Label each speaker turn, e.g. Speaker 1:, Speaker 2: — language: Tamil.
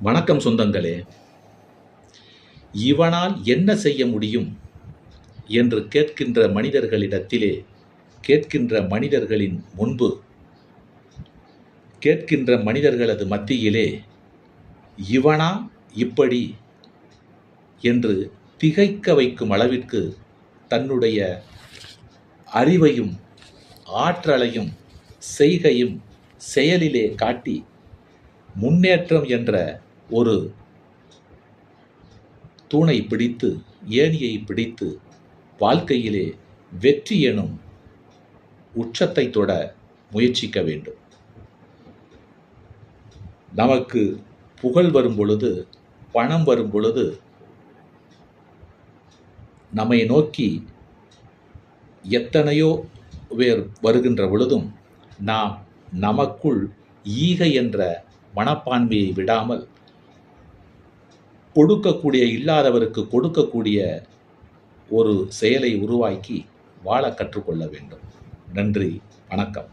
Speaker 1: வணக்கம் சொந்தங்களே. இவனால் என்ன செய்ய முடியும் என்று கேட்கின்ற மனிதர்களிடத்திலே, கேட்கின்ற மனிதர்களின் முன்பு, கேட்கின்ற மனிதர்களது மத்தியிலே இவனா இப்படி என்று திகைக்க வைக்கும் அளவிற்கு தன்னுடைய அறிவையும் ஆற்றலையும் செய்கையும் செயலிலே காட்டி முன்னேற்றம் என்ற ஒரு தூணை பிடித்து, ஏணியை பிடித்து வாழ்க்கையிலே வெற்றி எனும் உச்சத்தை தொட முயற்சிக்க வேண்டும். நமக்கு புகழ் வரும் பொழுது, பணம் வரும் பொழுது, நம்மை நோக்கி எத்தனையோ பேர் வருகின்ற பொழுதும் நாம் நமக்குள் ஈகை என்ற மனப்பான்மையை விடாமல் கொடுக்கக்கூடிய, இல்லாதவருக்கு கொடுக்கக்கூடிய ஒரு செயலை உருவாக்கி வாழ கற்றுக்கொள்ள வேண்டும். நன்றி, வணக்கம்.